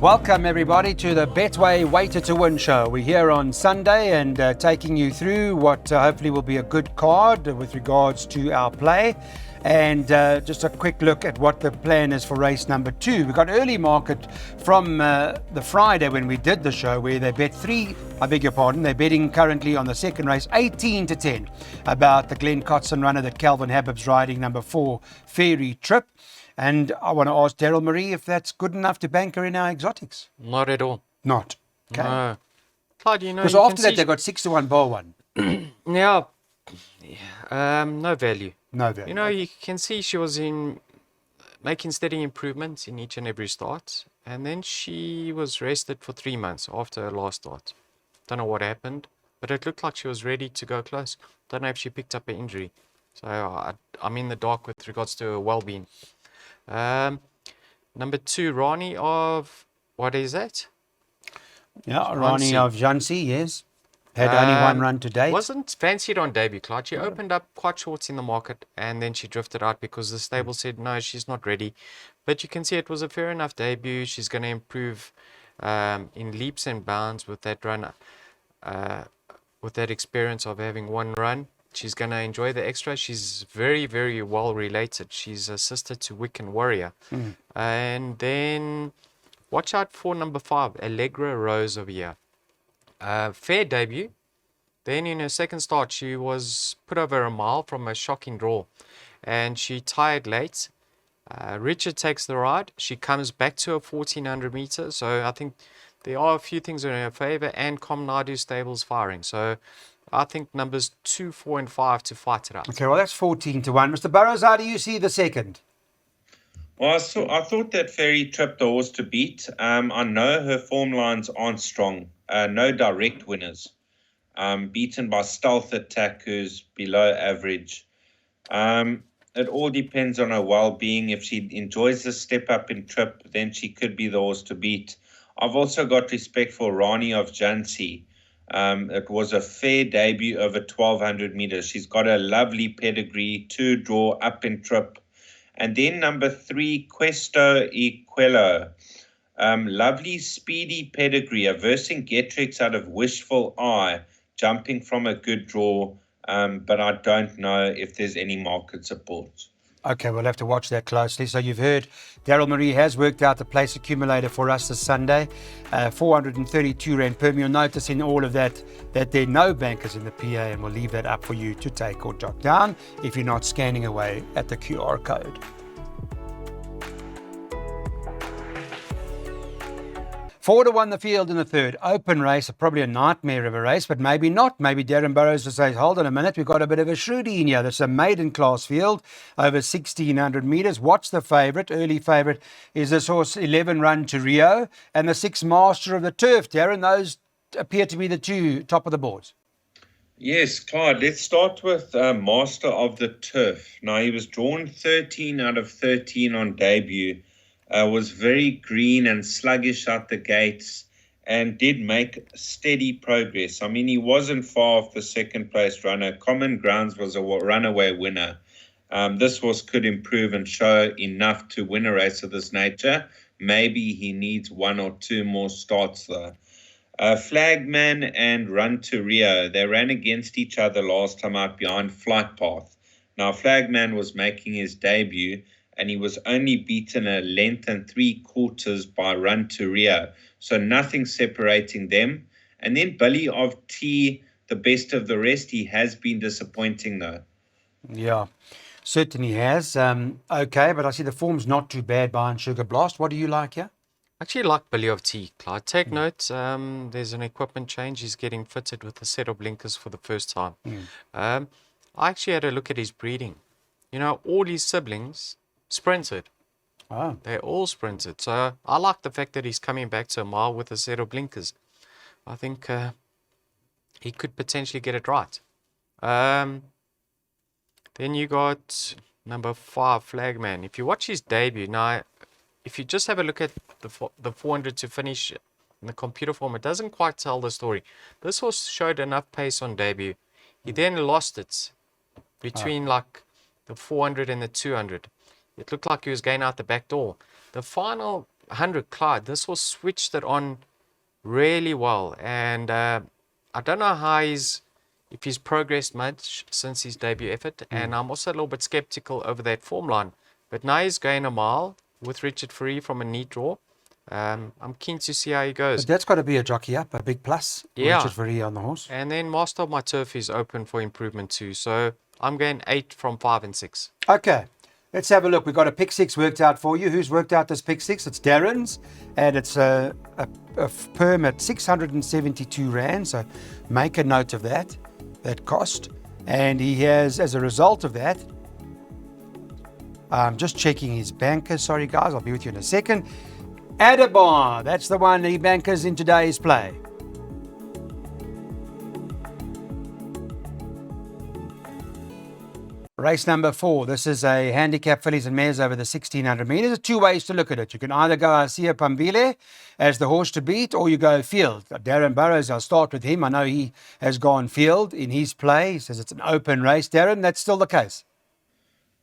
Welcome everybody to the Betway Waiter to Win show. We're here on Sunday and taking you through what hopefully will be a good card with regards to our play. And just a quick look at what the plan is for race number 2. We got early market from the Friday when we did the show where they bet they're betting currently on the second race 18 to 10 about the Glen Cotson runner that Calvin Habib's riding, number 4 Fairy Trip. And I want to ask Daryl Marie if that's good enough to bank her in our exotics. Not at all. Not? Okay. No. Clyde, because after that they got 6 to 1 bar one. Yeah. No value. No value. You can see she was making steady improvements in each and every start. And then she was rested for 3 months after her last start. Don't know what happened, but it looked like she was ready to go close. Don't know if she picked up an injury. So I'm in the dark with regards to her well-being. Number 2, Rani of, what is that? Yeah, Rani of Jansi, yes. Had only one run to date. Wasn't fancied on debut, Clyde. She opened up quite short in the market and then she drifted out because the stable said, no, she's not ready. But you can see it was a fair enough debut. She's going to improve in leaps and bounds with that run, with that experience of having one run. She's going to enjoy the extra. She's very, very well related. She's a sister to Wiccan Warrior. And then watch out for number 5, Allegra Rose over here. Fair debut. Then in her second start, she was put over a mile from a shocking draw. And she tired late. Richard takes the ride. She comes back to her 1400 meters. So I think there are a few things in her favor. And Comnadu stables firing. So I think numbers 2, 4, and 5 to fight it out. Okay, well, that's 14 to 1. Mr. Burrows, how do you see the second? Well, I thought that Fairy Trip the horse to beat. I know her form lines aren't strong. No direct winners. Beaten by Stealth Attack, who's below average. It all depends on her well-being. If she enjoys the step up in Trip, then she could be the horse to beat. I've also got respect for Rani of Jansi. It was a fair debut over 1200 meters. She's got a lovely pedigree, 2 draw up in Trip. And then number 3, Questo e Quello. Lovely speedy pedigree, aversing Getrix out of Wishful Eye, jumping from a good draw. But I don't know if there's any market support. Okay, we'll have to watch that closely. So you've heard Daryl Marie has worked out the place accumulator for us this Sunday. 432 Rand per. You'll notice in all of that there are no bankers in the PA, and we'll leave that up for you to take or jot down if you're not scanning away at the QR code. 4 to 1 the field in the third. Open race, probably a nightmare of a race, but maybe not. Maybe Darren Burrows will say, hold on a minute, we've got a bit of a shrewdie in here. That's a maiden class field over 1,600 metres. What's the favourite? Early favourite is this horse 11 Run to Rio and the 6 Master of the Turf. Darren, those appear to be the 2 top of the boards. Yes, Clyde, let's start with Master of the Turf. Now, he was drawn 13 out of 13 on debut. Was very green and sluggish out the gates and did make steady progress. I mean, he wasn't far off the second place runner. Common Grounds was a runaway winner. This horse could improve and show enough to win a race of this nature. Maybe he needs 1 or 2 more starts though. Flagman and Run to Rio, they ran against each other last time out behind Flight Path. Now, Flagman was making his debut and he was only beaten a length and 3/4 by Run to Rio. So nothing separating them. And then Billy of T, the best of the rest, he has been disappointing though. Yeah, certainly has. Okay, but I see the form's not too bad behind Sugar Blast. What do you like here? I actually like Billy of T, Clyde. Take note, there's an equipment change. He's getting fitted with a set of blinkers for the first time. I actually had a look at his breeding. All his siblings sprinted. Oh. They all sprinted. So I like the fact that he's coming back to a mile with a set of blinkers. I think he could potentially get it right. Then you got number 5, Flagman. If you watch his debut, now, if you just have a look at the 400 to finish in the computer form, it doesn't quite tell the story. This horse showed enough pace on debut. He then lost it between the 400 and the 200. It looked like he was going out the back door. The final 100 Clyde. This horse switched it on really well, and I don't know if he's progressed much since his debut effort, and I'm also a little bit skeptical over that form line. But now he's going a mile with Richard Free from a neat draw. I'm keen to see how he goes. But that's got to be a jockey up, a big plus. Yeah. Richard Verree on the horse. And then Master of My Turf is open for improvement too. So I'm going 8 from 5 and 6. Okay, let's have a look. We've got a pick 6 worked out for you. Who's worked out this pick 6? It's Darren's, and it's a perm at 672 Rand. So make a note of that cost. And he has, as a result of that, I'm just checking his bankers. Sorry, guys, I'll be with you in a second. Adabar, that's the one he bankers in today's play. Race number 4. This is a handicap fillies and mares over the 1600 metres. There's 2 ways to look at it. You can either go Asia Pambile as the horse to beat, or you go field. Darren Burrows, I'll start with him. I know he has gone field in his play. He says it's an open race. Darren, that's still the case.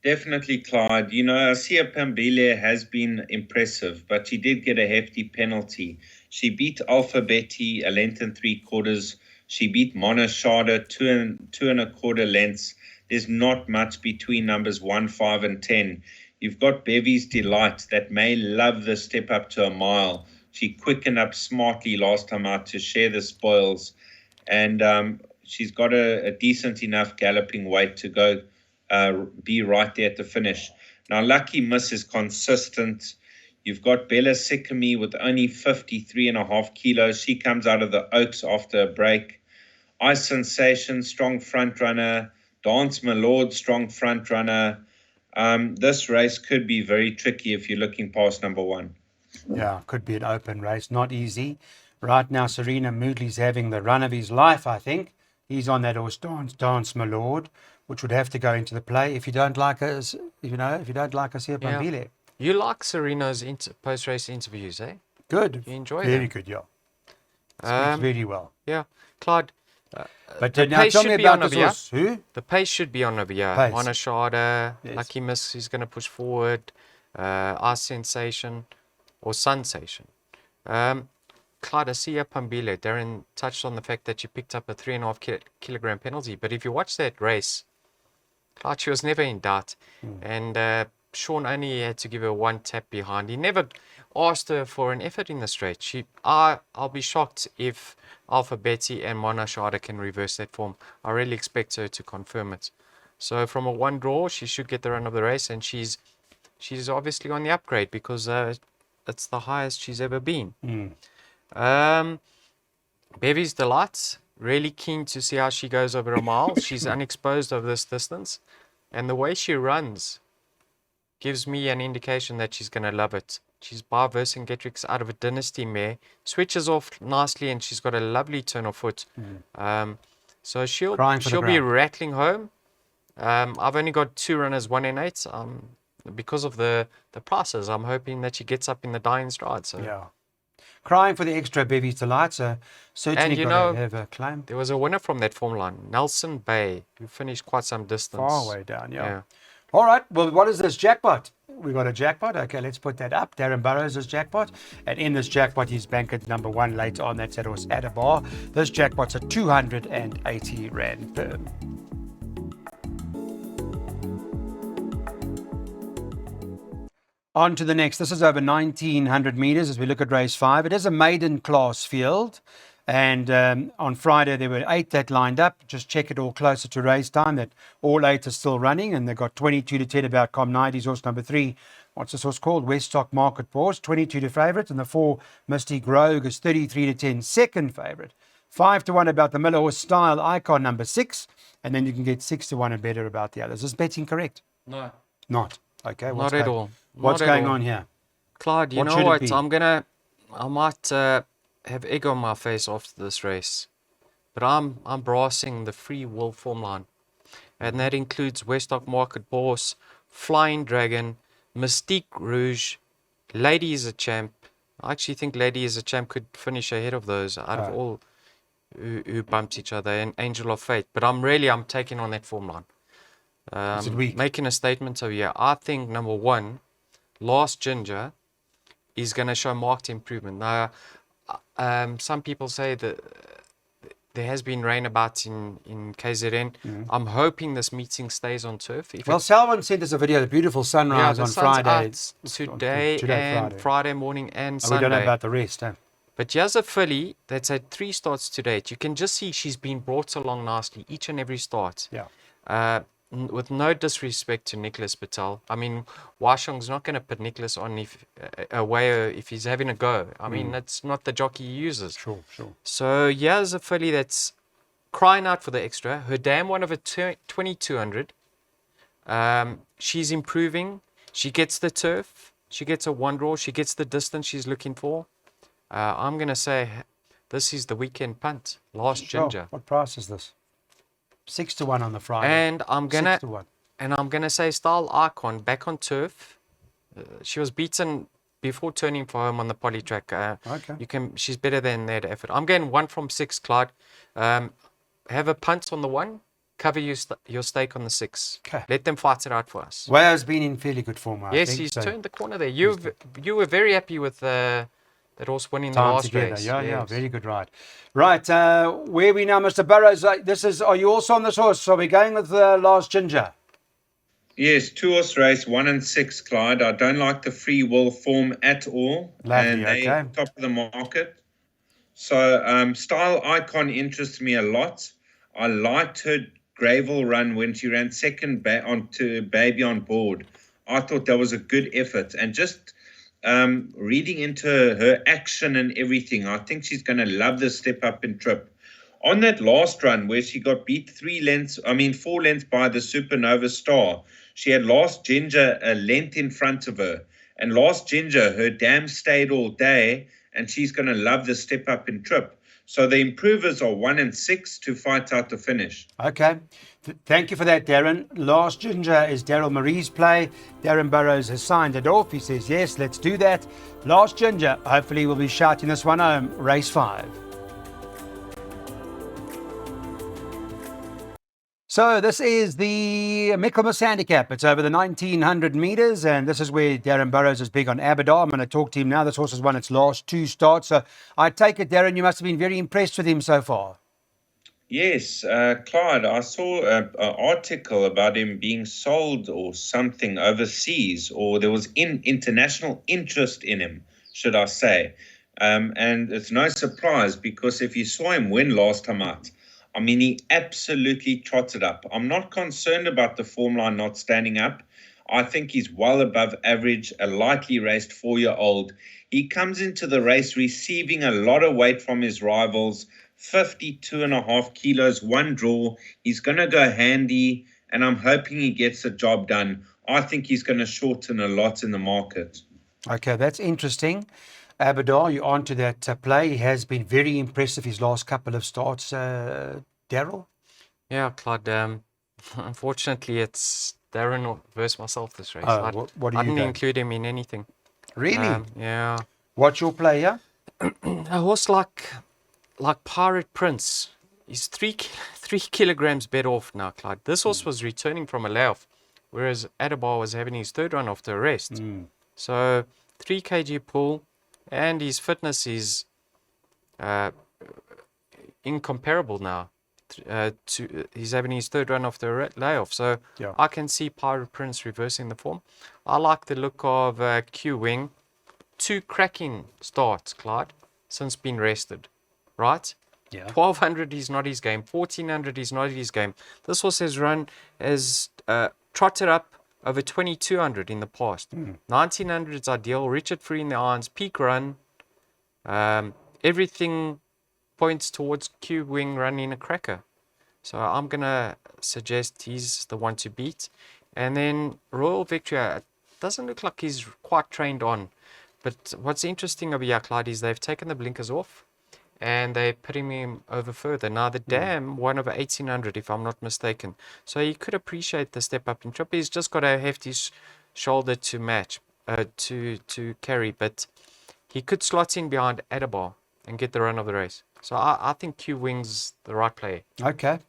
Definitely, Clyde. You know, Asia Pambile has been impressive, but she did get a hefty penalty. She beat Alpha Betty a length and 3/4. She beat Monashada 2 1/4 lengths. There's not much between numbers 1, 5, and 10. You've got Bevy's Delight that may love the step up to a mile. She quickened up smartly last time out to share the spoils, and she's got a decent enough galloping weight to go be right there at the finish. Now, Lucky Miss is consistent. You've got Bella Sikimi with only 53.5 kilos. She comes out of the Oaks after a break. Ice Sensation, strong front runner. Dance My Lord, strong front runner. This race could be very tricky if you're looking past number 1. Yeah, could be an open race. Not easy. Right now, Serena Moodley's having the run of his life, I think. He's on that horse, Dance My Lord, which would have to go into the play if you don't like us, if you don't like us here, Pambile. You like Serena's post-race interviews, eh? Good. You enjoy Very them? good, yeah. Speaks very well. Yeah. Clyde, But the now pace tell me should be about on this over horse. Who? the pace should be on over here. Pace. Monashada, Yes. Lucky Miss is going to push forward. Our Sensation or Sensation. Clyde, Asia Pambile, Darren touched on the fact that you picked up a 3.5 kilogram penalty. But if you watch that race, Clyde, she was never in doubt. And Sean only had to give her 1 tap behind. He never asked her for an effort in the straight. I'll be shocked if Alpha Betty and Monashada can reverse that form. I really expect her to confirm it. So from a 1 draw, she should get the run of the race, and she's obviously on the upgrade because it's the highest she's ever been. Bevy's Delight, really keen to see how she goes over a mile. She's unexposed over this distance, and the way she runs gives me an indication that she's going to love it. She's by Vercingetorix out of a Dynasty mare, switches off nicely, and she's got a lovely turn of foot. So she'll be rattling home. I've only got 2 runners, 1 and 8. Because of the prices, I'm hoping that she gets up in the dying stride. So Yeah. Crying for the extra Bevy's Delight, so certainly And you got to know, have a claim. there was a winner from that form line, Nelson Bay, who finished quite some distance. Far way down, yeah. Yeah. All right, well, what is this jackpot? We got a jackpot. Okay, let's put that up. Darren Burrows' jackpot. And in this jackpot, he's banked at number 1 later on. That's at horse Adabar. This jackpot's at 280 Rand per. On to the next. This is over 1900 metres as we look at race 5. It is a maiden class field. And on Friday, there were 8 that lined up. Just check it all closer to race time that all 8 are still running. And they've got 22 to 10 about Com90's horse number 3. What's this horse called? Weststock Market Pause. 22 to favourite. And the 4 Mystic Rogue is 33 to 10, second favourite. 5 to 1 about the Miller Horse Style Icon number 6. And then you can get 6 to 1 and better about the others. Is betting correct? No. Not. Okay. Not at all. What's Not at going all. on here? Clyde, you What know should it what? be? I might have egg on my face after this race. But I'm brassing the free will form line. And that includes Weststock Market Boss, Flying Dragon, Mystique Rouge, Lady is a Champ. I actually think Lady is a Champ could finish ahead of those out of all who bumped each other, and Angel of Fate. But I'm taking on that form line. Is it weak? Making a statement over here. I think number 1, Last Ginger, is going to show marked improvement. Now, some people say that there has been rain about in KZN. I'm hoping this meeting stays on turf. If Well, it, Salvan sent us a video, the beautiful yeah, sunrise the on sun's Friday. out today and Friday morning and Oh, we don't know Sunday. about the rest, eh? But here's a filly that's had 3 starts to date. You can just see she's been brought along nicely, each and every start. Yeah. With no disrespect to Nicholas Patel. I mean, Washong's not going to put Nicholas on if he's having a go. I mean, that's not the jockey he uses. Sure. So here's a filly that's crying out for the extra. Her dam won over 2200. She's improving. She gets the turf. She gets a 1 draw. She gets the distance she's looking for. I'm going to say this is the weekend punt. Last Ginger. What price is this? 6 to 1 on the Friday. And I'm going 6 to 1. And I'm going to say Style Icon back on turf. She was beaten before turning for home on the poly track. Okay. She's better than that effort. I'm going 1 from 6, Clyde. Have a punt on the 1. Cover your stake on the 6. Okay. Let them fight it out for us. Wayo's been in fairly good form, I Yes, think. he's turned the corner there. You were very happy with that horse winning the Time last together. race. Yeah, Yes. very good ride. Right, where are we now, Mr. Burrows? Are you also on this horse? Are we going with Last Ginger? Yes, 2-horse race, 1 and 6, Clyde. I don't like the free will form at all. Lovely, and they okay. top of the market. So Style Icon interests me a lot. I liked her gravel run when she ran second onto Baby on Board. I thought that was a good effort. And just reading into her action and everything, I think she's going to love the step up and trip. On that last run where she got beat 4 lengths by the Supernova Star, she had Last Ginger a length in front of her. And Last Ginger, her dam stayed all day, and she's going to love the step up and trip. So the improvers are 1 and 6 to fight out the finish. Okay. Thank you for that, Darren. Last Ginger is Daryl Marie's play. Darren Burrows has signed it off. He says, yes, let's do that. Last Ginger, hopefully we'll be shouting this one home. Race 5. So this is the Michaelmas Handicap. It's over the 1900 metres, and this is where Darren Burrows is big on Aberdeen. I'm going to talk to him now. This horse has won its last 2 starts. So I take it, Darren, you must have been very impressed with him so far. Yes, Clyde, I saw an article about him being sold or something overseas, or there was international interest in him, should I say. And it's no surprise, because if you saw him win last time out, I mean, he absolutely trotted up. I'm not concerned about the form line not standing up. I think he's well above average, a lightly raced 4-year-old. He comes into the race receiving a lot of weight from his rivals, 52.5 kilos, 1 draw. He's going to go handy, and I'm hoping he gets the job done. I think he's going to shorten a lot in the market. Okay, that's interesting. Aberdeen, you on to that play. He has been very impressive his last couple of starts. Daryl? Yeah, Clyde. Unfortunately, it's Darren versus myself this race. Oh, what do you I didn't think? include him in anything. Really? Yeah. What's your play here? A horse like Pirate Prince. He's 3 kilograms better off now, Clyde. This horse was returning from a layoff, whereas Adebar was having his 3rd run after a rest. So 3 kg pull, and his fitness is incomparable now. He's having his 3rd run after a layoff, so Yeah. I can see Pirate Prince reversing the form. I like the look of Q Wing. 2 cracking starts, Clyde, since being rested, right? Yeah. 1200 is not his game. 1400 is not his game. This horse has trotted up over 2200 in the past. 1900 is ideal. Richard Free in the irons, peak run. Everything points towards Q Wing running a cracker. So I'm going to suggest he's the one to beat. And then Royal Victory, it doesn't look like he's quite trained on. But what's interesting over here, Clyde, is they've taken the blinkers off and they're putting him over further. Now, the dam won over 1800, if I'm not mistaken. So he could appreciate the step up in trip. He's just got a hefty shoulder to match, to carry. But he could slot in behind Adebar and get the run of the race. So I think Q Wing's the right play. Okay.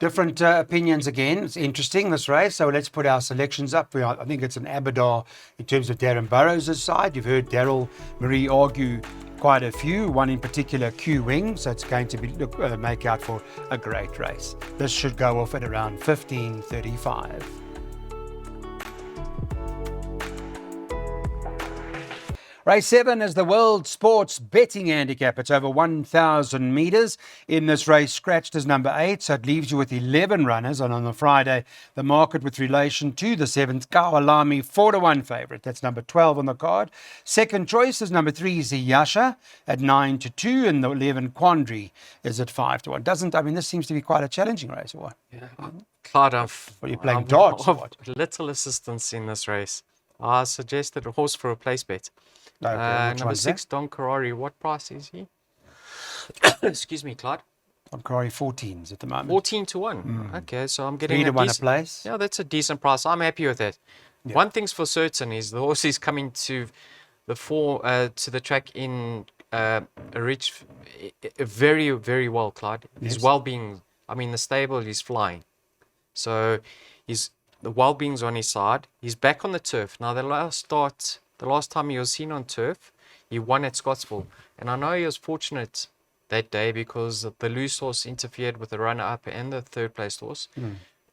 Different opinions again. It's interesting, this race. So let's put our selections up. I think it's an Aberdar in terms of Darren Burrows' side. You've heard Daryl Marie argue quite a few, one in particular Q Wing. So it's going to be make out for a great race. This should go off at around 15:35. Race 7 is the World Sports Betting Handicap. It's over 1,000 metres. In this race, scratched as number 8, so it leaves you with 11 runners. And on the Friday, the market with relation to the 7th, Kawalami, 4-1 favourite. That's number 12 on the card. Second choice is number 3, Ziyasha, at 9-2. And the 11, Quandary, is at 5-1. This seems to be quite a challenging race, or what? Yeah. Clyde, Are you playing darts or what? Little assistance in this race. I suggested a horse for a place bet. Okay, number 6, Don Karari. What price is he? Excuse me, Clyde. Don Karari 14s at the moment. 14-1. Okay, so I'm getting 3-1 a place. Yeah, that's a decent price. I'm happy with that. Yeah. One thing's for certain is the horse is coming to the track in a very, very well, Clyde. Yes. His well-being, the stable is flying. So the well-being's on his side. He's back on the turf. Now, the last time he was seen on turf, he won at Scottsville. And I know he was fortunate that day because the loose horse interfered with the runner-up and the third-placed horse.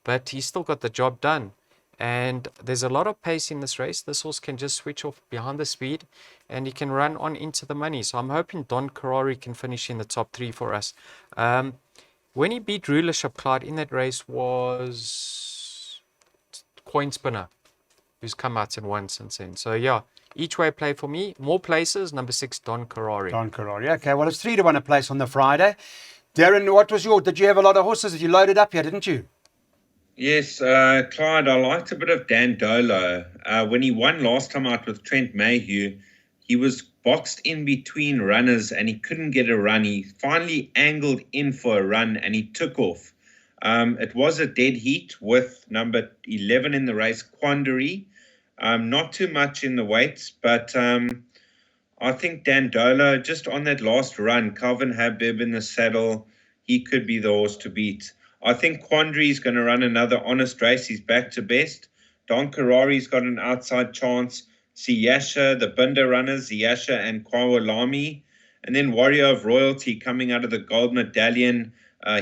But he still got the job done. And there's a lot of pace in this race. This horse can just switch off behind the speed and he can run on into the money. So I'm hoping Don Karari can finish in the top 3 for us. When he beat Rulership, Clyde, in that race was Coin Spinner, who's come out and won since then. So yeah, each way play for me. More places, number 6, Don Karari. Don Karari. Okay, well, it's 3-1 a place on the Friday. Darren, did you have a lot of horses? You loaded up here, didn't you? Yes, Clyde, I liked a bit of Dan Dolo. When he won last time out with Trent Mayhew, he was boxed in between runners and he couldn't get a run. He finally angled in for a run and he took off. It was a dead heat with number 11 in the race, Quandary. Not too much in the weights, but I think Dan Dolo, just on that last run, Calvin Habib in the saddle, he could be the horse to beat. I think Quandary is going to run another honest race. He's back to best. Don Karari's got an outside chance. Ziyasha, the Binder runners, Ziyasha and Kawalami. And then Warrior of Royalty coming out of the Gold Medallion.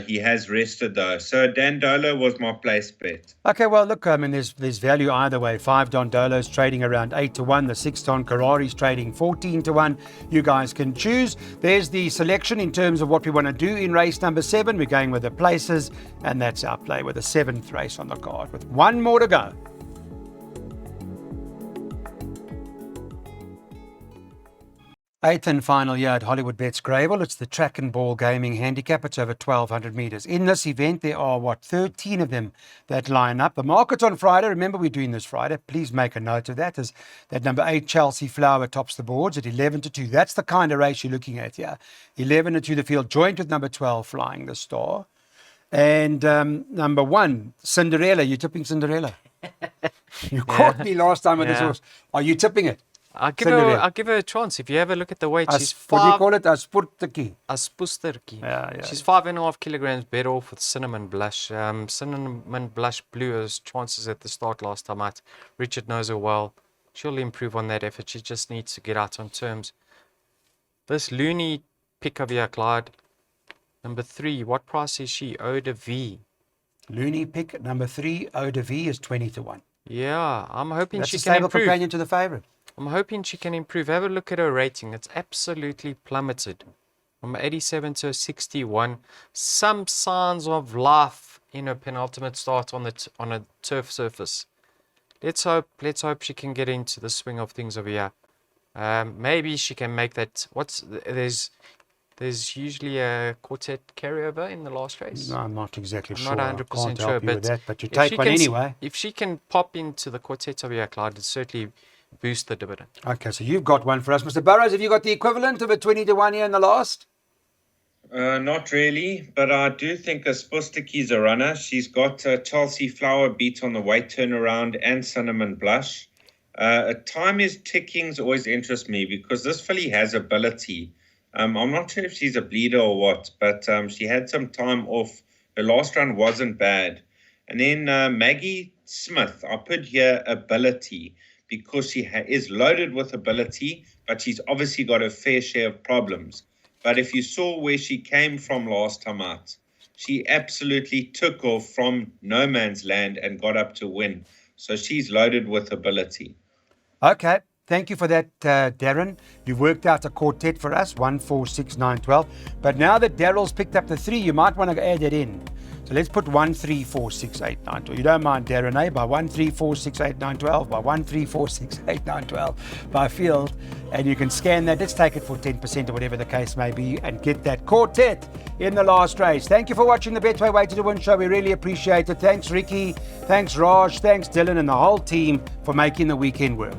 He has rested though. So Dan Dolo was my place bet. Okay, well, look, there's value either way. 5 Don Dolo's trading around 8-1. The 6 Don Karari's trading 14-1. You guys can choose. There's the selection in terms of what we want to do in race number 7. We're going with the places, and that's our play with the 7th race on the card with one more to go. 8th and final year at Hollywood Bets Grable. It's the track and ball gaming handicap. It's over 1,200 metres. In this event, there are, 13 of them that line up. The market's on Friday. Remember, we're doing this Friday. Please make a note of that. As that number 8, Chelsea Flower, tops the boards at 11-2. That's the kind of race you're looking at here. 11-2, the field joint with number 12, Flying the Star. And number 1, Cinderella. You're tipping Cinderella. You caught me last time with this horse. Are you tipping it? I'll give her a chance. If you have a look at the weight, she's 5. What do you call it? Aspurtiki. Aspusterki. Yeah. She's 5.5 kilograms better off with Cinnamon Blush. Cinnamon Blush blew her chances at the start last time out. Richard knows her well. She'll improve on that effort. She just needs to get out on terms. This loony pick of here, Clyde. Number 3. What price is she? Eau de Vie. Loony pick number 3. Eau de Vie is 20-1. Yeah, I'm hoping That's she a can stable improve. companion to the favourite. I'm hoping she can improve. Have a look at her rating. It's absolutely plummeted. From 87 to 61. Some signs of life in her penultimate start on a turf surface. Let's hope she can get into the swing of things over here. Maybe she can make that. There's usually a quartet carryover in the last race. No, I'm not exactly sure. Not 100% sure, but you take one anyway. If she can pop into the quartet over here, Clyde, it'll certainly boost the dividend. Okay, so you've got one for us. Mr. Burrows, have you got the equivalent of a 20-1 here in the last? Not really, but I do think Aspustiki's a runner. She's got Chelsea Flower beat on the weight turnaround and Cinnamon Blush. Time is ticking's always interest me because this filly has ability. I'm not sure if she's a bleeder or what, but she had some time off Her last run wasn't bad. And then Maggie Smith, I put here ability because she is loaded with ability, but she's obviously got a fair share of problems. But if you saw where she came from last time out, she absolutely took off from no man's land and got up to win. So she's loaded with ability. Okay. Thank you for that, Darren. You've worked out a quartet for us, 1, 4, 6, 9, 12. But now that Darryl's picked up the 3, you might want to add it in. So let's put 1, 3, 4, 6, 8, 9, 12. You don't mind, Darren, eh? By 1, 3, 4, 6, 8, 9, 12. By 1, 3, 4, 6, 8, 9, 12. By field. And you can scan that. Let's take it for 10% or whatever the case may be and get that quartet in the last race. Thank you for watching the Betway Way to the Win show. We really appreciate it. Thanks, Ricky. Thanks, Raj. Thanks, Dylan, and the whole team for making the weekend work.